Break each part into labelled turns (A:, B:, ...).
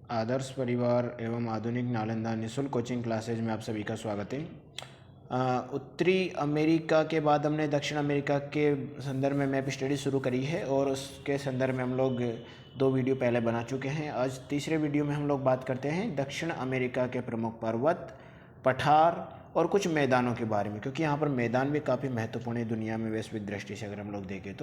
A: आदर्श परिवार एवं आधुनिक नालंदा निःशुल्क कोचिंग क्लासेज में आप सभी का स्वागत है। उत्तरी अमेरिका के बाद हमने दक्षिण अमेरिका के संदर्भ में मैप स्टडी शुरू करी है और उसके संदर्भ में हम लोग 2 वीडियो पहले बना चुके हैं। आज तीसरे वीडियो में हम लोग बात करते हैं दक्षिण अमेरिका के प्रमुख पर्वत, पठार और कुछ मैदानों के बारे में, क्योंकि यहाँ पर मैदान भी काफ़ी महत्वपूर्ण है दुनिया में वैश्विक दृष्टि से अगर हम लोग देखें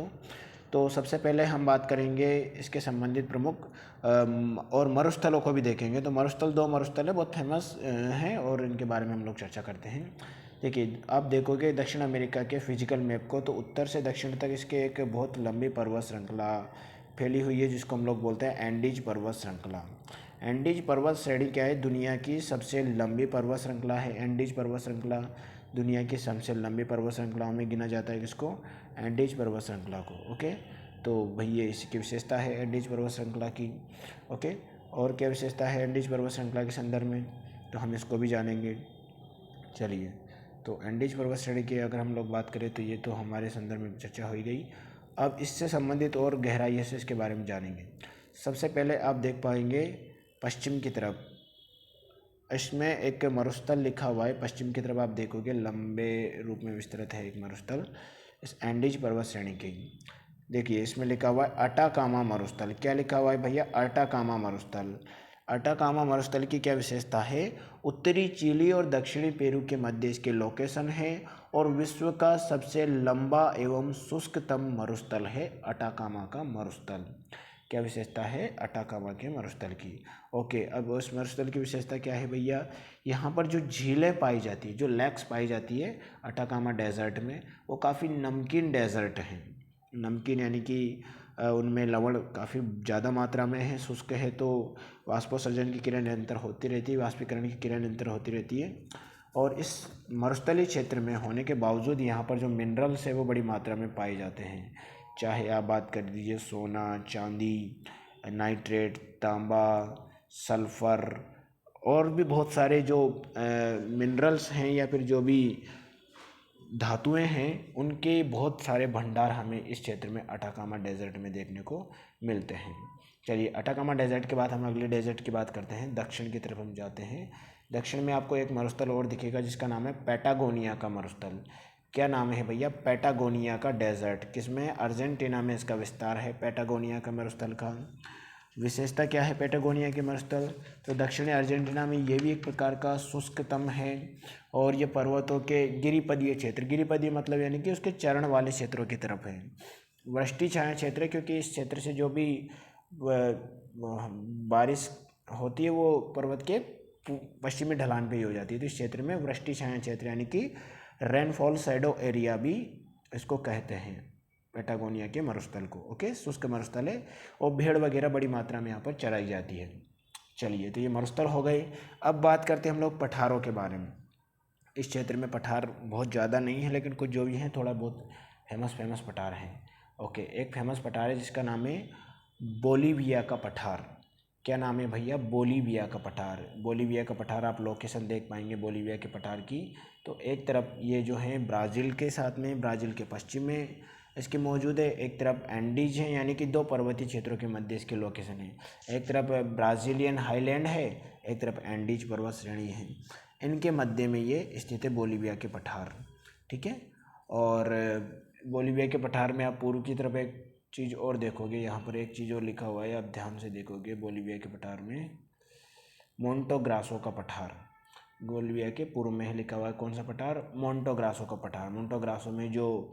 A: तो सबसे पहले हम बात करेंगे इसके संबंधित प्रमुख और मरुस्थलों को भी देखेंगे। तो मरुस्थल 2 मरुस्थल है, बहुत फेमस हैं और इनके बारे में हम लोग चर्चा करते हैं। देखिए, आप देखोगे दक्षिण अमेरिका के फिजिकल मैप को, तो उत्तर से दक्षिण तक इसके एक बहुत लंबी पर्वत श्रृंखला फैली हुई है जिसको हम लोग बोलते हैं एंडीज पर्वत श्रृंखला। एंडीज पर्वत श्रेणी क्या है? दुनिया की सबसे लंबी पर्वत श्रृंखला है। एंडीज पर्वत श्रृंखला दुनिया की सबसे लंबी पर्वत श्रृंखलाओं में गिना जाता है किसको? एंडीज पर्वत श्रृंखला को। ओके, तो भाई ये इसकी विशेषता है एंडीज पर्वत श्रृंखला की। ओके, और क्या विशेषता है एंडीज पर्वत श्रृंखला के संदर्भ में, तो हम इसको भी जानेंगे। चलिए, तो एंडीज पर्वत श्रेणी की अगर हम लोग बात करें तो ये तो हमारे संदर्भ में चर्चा हो गई। अब इससे संबंधित और गहराई से इसके बारे में जानेंगे। सबसे पहले आप देख पाएंगे पश्चिम की तरफ, इसमें एक मरुस्थल लिखा हुआ है। पश्चिम की तरफ आप देखोगे लंबे रूप में विस्तृत है एक मरुस्थल इस एंडीज पर्वत श्रेणी की। देखिए, इसमें लिखा हुआ है अटाकामा मरुस्थल। क्या लिखा हुआ है भैया? अटाकामा मरुस्थल। अटाकामा मरुस्थल की क्या विशेषता है? उत्तरी चिली और दक्षिणी पेरू के मध्य इसके लोकेशन है और विश्व का सबसे लंबा एवं शुष्कतम मरुस्थल है अटाकामा का मरुस्थल। क्या विशेषता है अटाकामा के मरुस्थल की? ओके, अब उस मरुस्थल की विशेषता क्या है भैया? यहाँ पर जो झीलें पाई जाती है, जो लेक्स पाई जाती है अटाकामा डेजर्ट में, वो काफ़ी नमकीन डेजर्ट हैं। नमकीन यानी कि उनमें लवण काफ़ी ज़्यादा मात्रा में है, शुष्क है तो वाष्पोत्सर्जन की क्रिया निरंतर होती रहती है, वाष्पीकरण की क्रिया निरंतर होती रहती है। और इस मरुस्थलीय क्षेत्र में होने के बावजूद यहाँ पर जो मिनरल्स है वो बड़ी मात्रा में पाए जाते हैं। चाहे आप बात कर दीजिए सोना, चांदी, नाइट्रेट, तांबा, सल्फ़र और भी बहुत सारे जो मिनरल्स हैं या फिर जो भी धातुएं हैं, उनके बहुत सारे भंडार हमें इस क्षेत्र में अटाकामा डेजर्ट में देखने को मिलते हैं। चलिए, अटाकामा डेजर्ट के बाद हम अगले डेजर्ट की बात करते हैं। दक्षिण की तरफ हम जाते हैं। दक्षिण में आपको एक मरुस्थल और दिखेगा जिसका नाम है पैटागोनिया का मरुस्थल। क्या नाम है भैया? पैटागोनिया का डेजर्ट। किसमें? अर्जेंटीना में इसका विस्तार है पैटागोनिया का मरुस्थल का। विशेषता क्या है पैटागोनिया के मरुस्थल? तो दक्षिणी अर्जेंटीना में ये भी एक प्रकार का शुष्कतम है और ये पर्वतों के गिरिपदीय क्षेत्र, गिरिपदीय मतलब यानी कि उसके चरण वाले क्षेत्रों की तरफ है। वृष्टि छाया क्षेत्र है क्योंकि इस क्षेत्र से जो भी बारिश होती है वो पर्वत के पश्चिमी ढलान पे ही हो जाती है, तो इस क्षेत्र में वृष्टि छाया क्षेत्र यानी कि रेनफॉल शैडो एरिया भी इसको कहते हैं पैटागोनिया के मरुस्थल को। ओके, शुष्क मरुस्थल है और भेड़ वगैरह बड़ी मात्रा में यहाँ पर चराई जाती है। चलिए, तो ये मरुस्थल हो गए। अब बात करते हैं हम लोग पठारों के बारे में। इस क्षेत्र में पठार बहुत ज़्यादा नहीं है, लेकिन कुछ जो भी हैं थोड़ा बहुत फेमस पठार हैं। ओके, एक फेमस पठार है जिसका नाम है बोलीविया का पठार। क्या नाम है भैया? बोलीविया का पठार। बोलीविया का पठार आप लोकेशन देख पाएंगे बोलीविया के पठार की। तो एक तरफ ये जो है ब्राज़ील के साथ में, ब्राज़ील के पश्चिम में इसके मौजूद है। एक तरफ एंडीज हैं यानी कि 2 पर्वतीय क्षेत्रों के मध्य इसके लोकेशन है। एक तरफ ब्राज़ीलियन हाईलैंड है, एक तरफ एंडीज पर्वत श्रेणी है। इनके मध्य में ये स्थित है बोलीविया के पठार। ठीक है, और बोलीविया के पठार में आप पूर्व की तरफ एक चीज़ और देखोगे, यहाँ पर एक चीज़ और लिखा हुआ है, आप ध्यान से देखोगे बोलीविया के पठार में मोंटो ग्रासो का पठार। बोलीविया के पूर्व में लिखा हुआ है कौन सा पठार? मोंटो ग्रासो का पठार। मोंटो ग्रासो में जो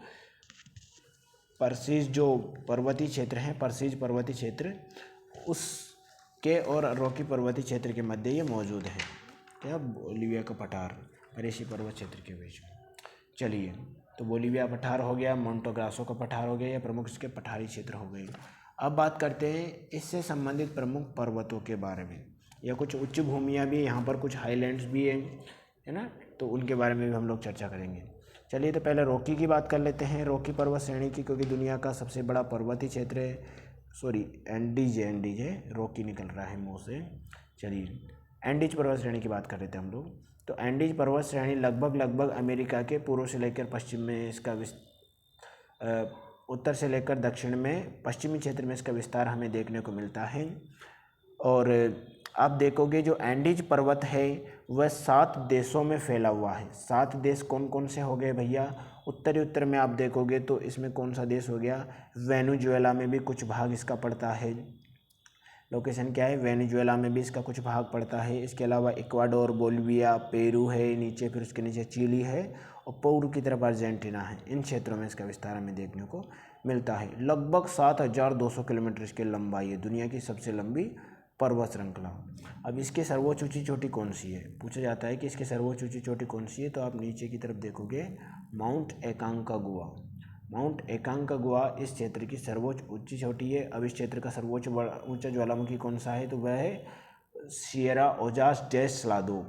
A: पर्सीज जो पर्वतीय क्षेत्र हैं, पर्सीज पर्वतीय क्षेत्र, उसके और रॉकी पर्वतीय क्षेत्र के मध्य ये मौजूद है। क्या? बोलीविया का पठार परेशी पर्वत क्षेत्र के बीच में। चलिए, तो बोलीविया पठार हो गया, मोंटो ग्रासो का पठार हो गया, या प्रमुख इसके पठारी क्षेत्र हो गए। अब बात करते हैं इससे संबंधित प्रमुख पर्वतों के बारे में, या कुछ उच्च भूमियाँ भी, यहाँ पर कुछ हाईलैंड्स भी हैं, है ना, तो उनके बारे में भी हम लोग चर्चा करेंगे। चलिए, तो पहले रॉकी की बात कर लेते हैं, रॉकी पर्वत श्रेणी की, क्योंकि दुनिया का सबसे बड़ा पर्वतीय क्षेत्र है। सॉरी, एंडीज है, रॉकी निकल रहा है मुँह से। चलिए, एंडीज पर्वत श्रेणी की बात कर लेते हैं हम लोग। तो एंडीज पर्वत श्रेणी लगभग अमेरिका के पूर्व से लेकर पश्चिम में इसका उत्तर से लेकर दक्षिण में पश्चिमी क्षेत्र में इसका विस्तार हमें देखने को मिलता है। और आप देखोगे जो एंडीज पर्वत है वह 7 देशों में फैला हुआ है। 7 देश कौन कौन से हो गए भैया? उत्तर में आप देखोगे तो इसमें कौन सा देश हो गया? वेनेजुएला में भी कुछ भाग इसका पड़ता है। लोकेशन क्या है? वेनेजुएला में भी इसका कुछ भाग पड़ता है। इसके अलावा इक्वाडोर, बोलिविया, पेरू है नीचे, फिर उसके नीचे चिली है और पूर्व की तरफ अर्जेंटीना है। इन क्षेत्रों में इसका विस्तार हमें देखने को मिलता है। लगभग 7,200 किलोमीटर इसकी लंबाई है। दुनिया की सबसे लंबी पर्वत श्रृंखला। अब इसकी सर्वोच्च ऊंची चोटी कौन सी है? पूछा जाता है कि इसकी सर्वोच्च ऊंची चोटी कौन सी है, तो आप नीचे की तरफ देखोगे माउंट एकांकागुआ। माउंट एकांकागुआ इस क्षेत्र की सर्वोच्च ऊंची चोटी है। अब इस क्षेत्र का सर्वोच्च ऊंचा ज्वालामुखी कौन सा है? तो वह है Sierra Ojos de Salado.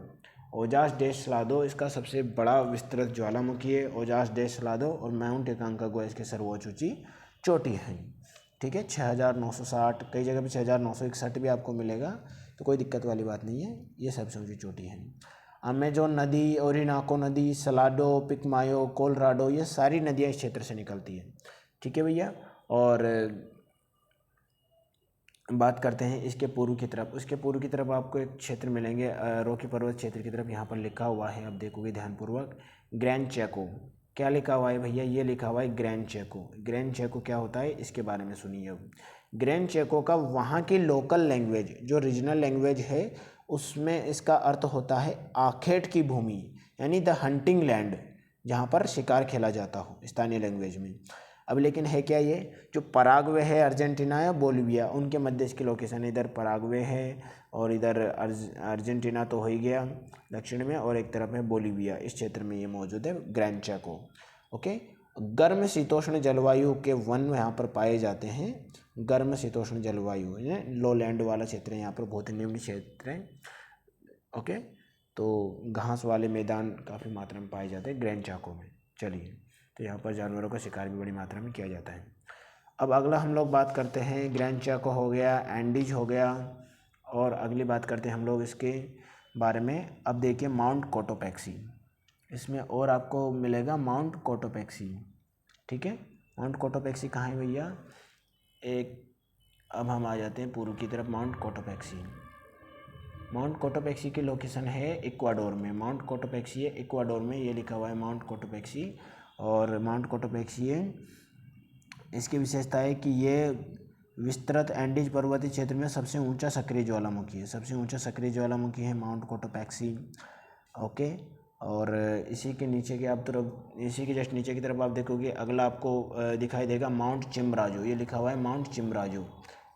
A: Ojos de Salado इसका सबसे बड़ा विस्तृत ज्वालामुखी है, ओजास डे सलादो, और माउंट एकांकागुआ इसकी सर्वोच्च ऊंची चोटी है। ठीक है, 6,960, कई जगह पे 6,961 भी आपको मिलेगा, तो कोई दिक्कत वाली बात नहीं है। ये सबसे ऊंची चोटी है। अमेजोन नदी, ओरिनाको नदी, सलाडो, पिकमायो, कोलोराडो, ये सारी नदियाँ इस क्षेत्र से निकलती हैं। ठीक है भैया। और बात करते हैं इसके पूर्व की तरफ। उसके पूर्व की तरफ आपको एक क्षेत्र मिलेंगे, रॉकी पर्वत क्षेत्र की तरफ। यहाँ पर लिखा हुआ है, आप देखोगे ध्यानपूर्वक, ग्रैंड चेको। क्या लिखा हुआ है भैया? ये लिखा हुआ है ग्रैंड चेको। ग्रैंड चेको क्या होता है, इसके बारे में सुनिए अब। ग्रैंड चेको का वहाँ की लोकल लैंग्वेज, जो रीजनल लैंग्वेज है, उसमें इसका अर्थ होता है आखेट की भूमि, यानी द हंटिंग लैंड, जहाँ पर शिकार खेला जाता हो स्थानीय लैंग्वेज में। अब लेकिन है क्या ये? जो पराग्वे है, अर्जेंटीना या बोलिविया, उनके मध्य इसकी लोकेशन है। इधर पराग्वे है और इधर अर्जेंटीना तो हो ही गया दक्षिण में, और एक तरफ है बोलिविया। इस क्षेत्र में ये मौजूद है ग्रैंड चेको। ओके। गर्म शीतोष्ण जलवायु के वन यहाँ पर पाए जाते हैं। गर्म शीतोष्ण जलवायु, लो लैंड वाला क्षेत्र है यहाँ पर, बहुत ही निम्न क्षेत्र है। ओके। तो घास वाले मैदान काफ़ी मात्रा में पाए जाते हैं ग्रैंड चेको में। चलिए, तो यहाँ पर जानवरों का शिकार भी बड़ी मात्रा में किया जाता है। अब अगला हम लोग बात करते हैं, ग्रैंड चेको हो गया, एंडीज हो गया, और अगली बात करते हैं हम लोग इसके बारे में। अब देखिए माउंट कोटोपैक्सी, इसमें और आपको मिलेगा माउंट कोटोपैक्सी। ठीक है, माउंट कोटोपैक्सी कहाँ है भैया? अब हम आ जाते हैं पूर्व की तरफ। माउंट कोटोपैक्सी, माउंट कोटोपैक्सी की लोकेशन है इक्वाडोर में। माउंट कोटोपैक्सी है इक्वाडोर में, ये लिखा हुआ है माउंट कोटोपैक्सी। और माउंट कोटोपैक्सी है, इसकी विशेषता है कि ये विस्तृत एंडीज पर्वतीय क्षेत्र में सबसे ऊंचा सक्रिय ज्वालामुखी है। सबसे ऊंचा सक्रिय ज्वालामुखी है माउंट कोटोपैक्सी। ओके। और इसी के नीचे की आप तरफ, इसी के जस्ट नीचे की तरफ आप देखोगे, अगला आपको दिखाई देगा माउंट चिमराजो। ये लिखा हुआ है माउंट चिमराजो।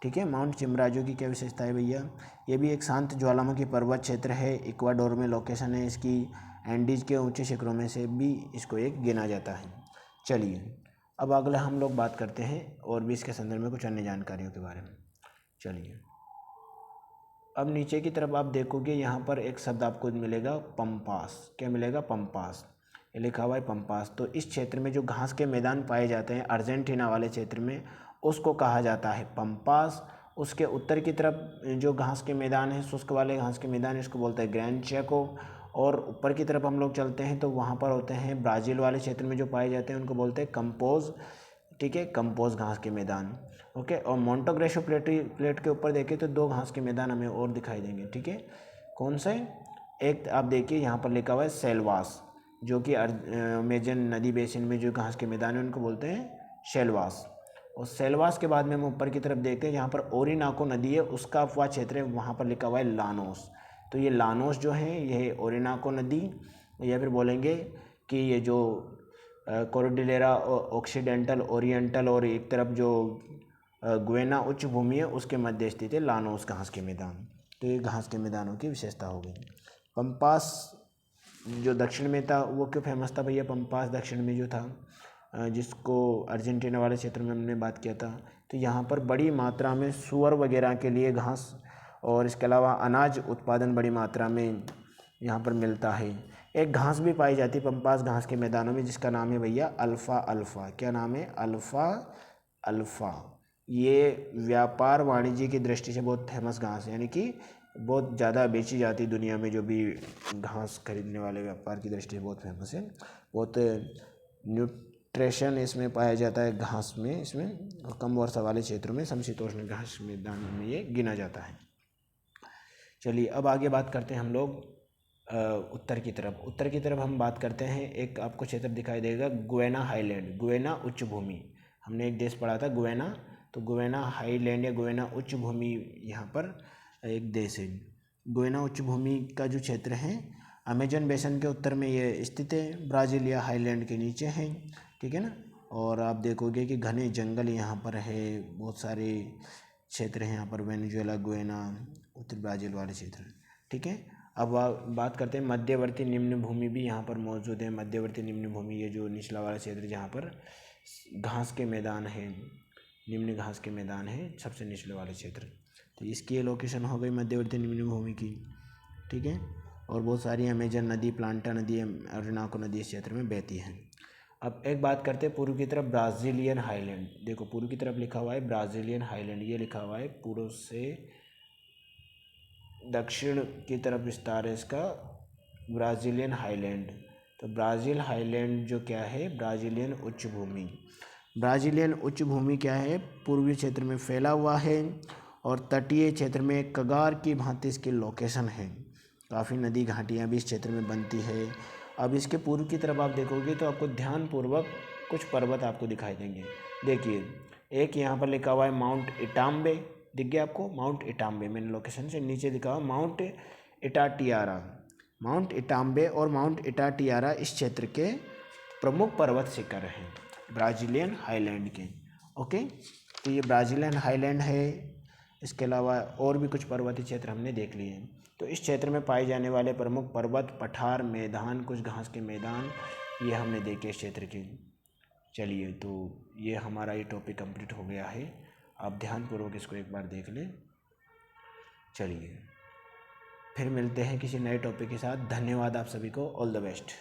A: ठीक है, माउंट चिमराजो की क्या विशेषता है भैया? ये भी एक शांत ज्वालामुखी पर्वत क्षेत्र है, इक्वाडोर में लोकेशन है इसकी। एंडीज के ऊंचे शिखरों में से भी इसको एक गिना जाता है। चलिए, अब अगला हम लोग बात करते हैं और भी इसके संदर्भ में कुछ अन्य जानकारियों के बारे में। चलिए, अब नीचे की तरफ आप देखोगे, यहाँ पर एक शब्द आपको मिलेगा पंपास। क्या मिलेगा? पंपास। ये लिखा हुआ है पंपास। तो इस क्षेत्र में जो घास के मैदान पाए जाते हैं अर्जेंटीना वाले क्षेत्र में, उसको कहा जाता है पंपास। उसके उत्तर की तरफ जो घास के मैदान है, शुष्क वाले घास के मैदान, इसको बोलते हैं ग्रैंड चेको। और ऊपर की तरफ हम लोग चलते हैं तो वहाँ पर होते हैं ब्राज़ील वाले क्षेत्र में जो पाए जाते हैं, उनको बोलते हैं कंपोज। ठीक है, कंपोज घास के मैदान। ओके। और मोंटो ग्रेशो प्लेट के ऊपर देखें तो 2 घास के मैदान हमें और दिखाई देंगे। ठीक है, कौन से? एक आप देखिए यहाँ पर लिखा हुआ है सेलवास, जो कि अमेजन नदी बेसिन में जो घास के मैदान है उनको बोलते हैं शेलवास। और सेलवास के बाद में हम ऊपर की तरफ देखते हैं, जहाँ पर ओरिनाको नदी है उसका अपवाद क्षेत्र है, वहाँ पर लिखा हुआ है लानोस। तो ये लानोस जो है, ये ओरिनाको नदी, या फिर बोलेंगे कि ये जो कोर्डिलेरा ऑक्सीडेंटल, ओरिएंटल, और एक तरफ जो गुएना उच्च भूमि है, उसके मध्य स्थित है लानोस घास के मैदान। तो ये घास के मैदानों की विशेषता हो गई। पंपास जो दक्षिण में था, वो क्यों फेमस था भैया? पंपास दक्षिण में जो था, जिसको अर्जेंटीना वाले क्षेत्र में हमने बात किया था, तो यहाँ पर बड़ी मात्रा में सूअर वगैरह के लिए घास, और इसके अलावा अनाज उत्पादन बड़ी मात्रा में यहाँ पर मिलता है। एक घास भी पाई जाती है पंपास घास के मैदानों में, जिसका नाम है भैया अल्फ़ा अल्फ़ा। क्या नाम है? Alpha alpha. ये व्यापार वाणिज्य की दृष्टि से बहुत फेमस घास है, यानी कि बहुत ज़्यादा बेची जाती दुनिया में। जो भी घास खरीदने वाले व्यापार की दृष्टि से बहुत फेमस है। बहुत न्यूट्रिशन इसमें पाया जाता है घास में। इसमें कम वर्षा वाले क्षेत्रों में समशीतोष्ण घास मैदान में ये गिना जाता है। चलिए अब आगे बात करते हैं हम लोग उत्तर की तरफ। उत्तर की तरफ हम बात करते हैं, एक आपको क्षेत्र दिखाई देगा गुयाना हाईलैंड, गुयाना उच्च भूमि। हमने एक देश पढ़ा था गुयाना, तो गुयाना हाईलैंड या गुयाना उच्च भूमि यहाँ पर एक देश है। गुयाना उच्च भूमि का जो क्षेत्र है अमेजन बेसन के उत्तर में ये स्थित है, ब्राज़ील या हाईलैंड के नीचे है, ठीक है ना। और आप देखोगे कि घने जंगल यहाँ पर है, बहुत सारे क्षेत्र हैं यहाँ पर, वेनेजुएला, गुयाना, उत्तर ब्राज़ील वाले क्षेत्र, ठीक है। अब बात करते हैं मध्यवर्ती निम्न भूमि भी यहाँ पर मौजूद है। मध्यवर्ती निम्न भूमि ये जो निचला वाला क्षेत्र जहाँ पर घास के मैदान है, निम्न घास के मैदान है, सबसे निचले वाले क्षेत्र, तो इसकी ये लोकेशन हो गई मध्यवर्ती निम्न भूमि की, ठीक है। और बहुत सारी अमेजन नदी, प्लांटा नदी, ओरिनोको नदी इस क्षेत्र में बहती हैं। अब एक बात करते हैं पूर्व की तरफ ब्राज़ीलियन हाईलैंड। देखो पूर्व की तरफ लिखा हुआ है ब्राज़ीलियन हाईलैंड, ये लिखा हुआ है पूर्व से दक्षिण की तरफ विस्तार है इसका ब्राज़ीलियन हाईलैंड। तो ब्राज़ील हाईलैंड जो क्या है, ब्राज़ीलियन उच्च भूमि। ब्राज़ीलियन उच्च भूमि क्या है, पूर्वी क्षेत्र में फैला हुआ है और तटीय क्षेत्र में कगार की भांति इसकी लोकेशन है। काफ़ी नदी घाटियाँ भी इस क्षेत्र में बनती है। अब इसके पूर्व की तरफ आप देखोगे तो आपको ध्यानपूर्वक कुछ पर्वत आपको दिखाई देंगे। देखिए एक यहाँ पर लिखा हुआ है माउंट इटाम्बे, दिख गया आपको माउंट इटाम्बे, मैंने लोकेशन से नीचे लिखा हुआ माउंट इटाटियारा। माउंट इटाम्बे और माउंट इटाटियारा इस क्षेत्र के प्रमुख पर्वत शिखर हैं ब्राज़ीलियन हाईलैंड के। ओके, तो ये ब्राज़ीलियन हाईलैंड है। इसके अलावा और भी कुछ पर्वतीय क्षेत्र हमने देख लिए हैं। तो इस क्षेत्र में पाए जाने वाले प्रमुख पर्वत, पठार, मैदान, कुछ घास के मैदान, ये हमने देखे इस क्षेत्र के। चलिए तो ये हमारा ये टॉपिक कंप्लीट हो गया है। आप ध्यानपूर्वक इसको एक बार देख लें। चलिए फिर मिलते हैं किसी नए टॉपिक के साथ। धन्यवाद आप सभी को, ऑल द बेस्ट।